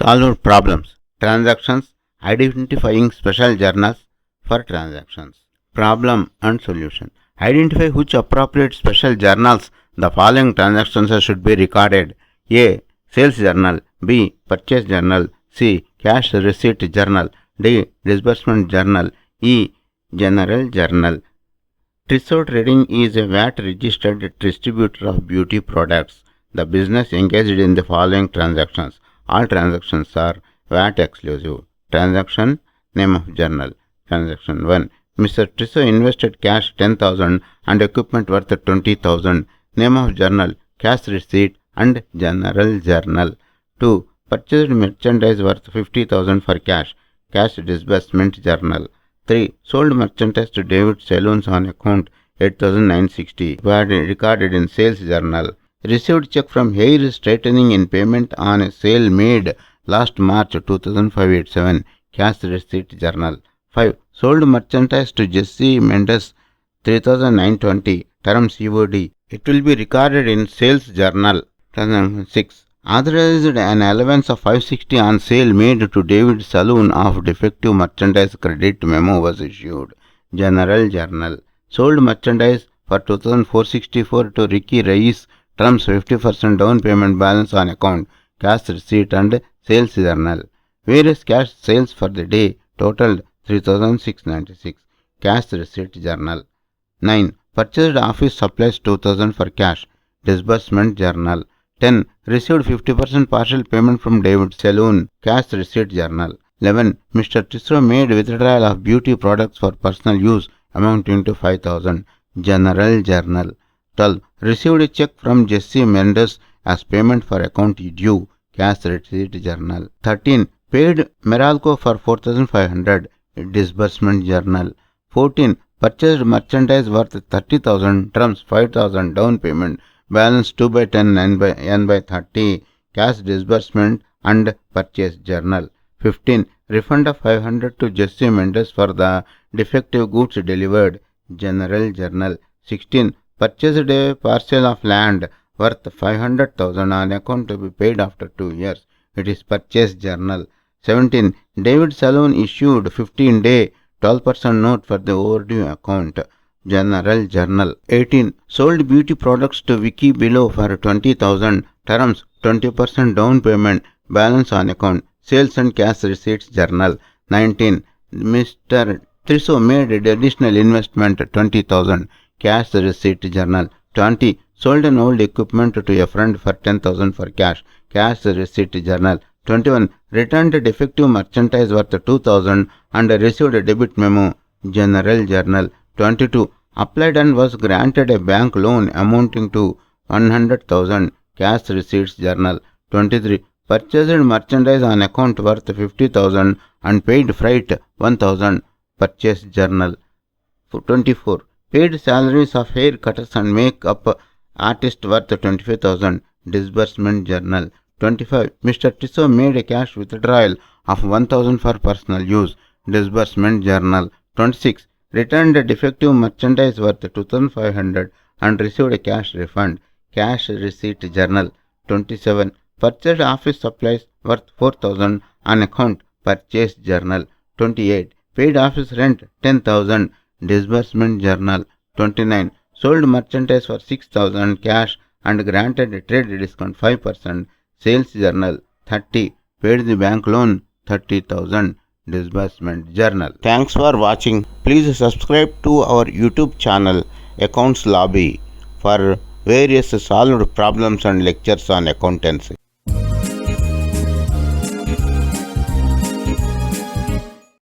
Solved problems. Transactions. Identifying special journals for transactions. Problem and solution. Identify which appropriate special journals the following transactions should be recorded. A. Sales journal. B. Purchase journal. C. Cash receipt journal. D. Disbursement journal. E. General journal. Triso Trading is a VAT registered distributor of beauty products. The business engaged in the following transactions. All transactions are VAT exclusive. Transaction. Name of journal. Transaction 1. Mr. Triso invested cash 10,000 and equipment worth 20,000. Name of journal. Cash receipt and general journal. 2. Purchased merchandise worth 50,000 for cash. Cash disbursement journal. 3. Sold merchandise to David Saloons on account 8,960. Recorded in sales journal. Received check from hair straightening in payment on a sale made last March 2005-87. Cash receipt journal. 5. Sold merchandise to Jesse Mendes 3,920. Term COD. It will be recorded in sales journal. 6. Authorized an allowance of 560 on sale made to David Saloon of defective merchandise credit memo was issued. General journal. Sold merchandise for 2,464 to Ricky Reis. Terms 50% down payment balance on account. Cash receipt and sales journal. Various cash sales for the day totaled 3,696. Cash receipt journal. 9. Purchased office supplies 2,000 for cash. Disbursement journal. 10. Received 50% partial payment from David Saloon. Cash receipt journal. 11. Mr. Triso made withdrawal of beauty products for personal use amounting to 5,000. General journal. 12. Received a check from Jesse Mendes as payment for account due. Cash receipt journal. 13. Paid Meralco for 4,500. Disbursement journal. 14. Purchased merchandise worth 30,000. Terms 5,000 down payment. Balance 2 by 10 n by 30. Cash disbursement and purchase journal. 15. Refund of 500 to Jesse Mendes for the defective goods delivered. General journal. 16. Purchased a parcel of land worth 500,000 on account to be paid after 2 years. It is purchase journal. 17. David Saloon issued 15-day 12% note for the overdue account. General journal. 18. Sold beauty products to Vicky Below for 20,000. Terms 20% down payment. Balance on account. Sales and cash receipts journal. 19. Mr. Triso made additional investment 20,000. Cash receipt journal. 20. Sold an old equipment to a friend for 10,000 for cash. Cash receipt journal. 21. Returned defective merchandise worth 2,000 and received a debit memo. General journal. 22. Applied and was granted a bank loan amounting to 100,000. Cash receipts journal. 23. Purchased merchandise on account worth 50,000 and paid freight 1,000. Purchase journal. 24. Paid salaries of hair cutters and make-up artist worth 25,000. Disbursement journal. 25. Mr. Triso made a cash withdrawal of 1,000 for personal use. Disbursement journal. 26. Returned a defective merchandise worth 2,500 and received a cash refund. Cash receipt journal. 27. Purchased office supplies worth 4,000 on account. Purchase journal. 28. Paid office rent 10,000. Disbursement journal. 29. Sold merchandise for 6,000 cash and granted a trade discount 5%. Sales journal. 30. Paid the bank loan 30,000. Disbursement journal. Thanks for watching. Please subscribe to our YouTube channel Accounts Lobby for various solved problems and lectures on accountancy.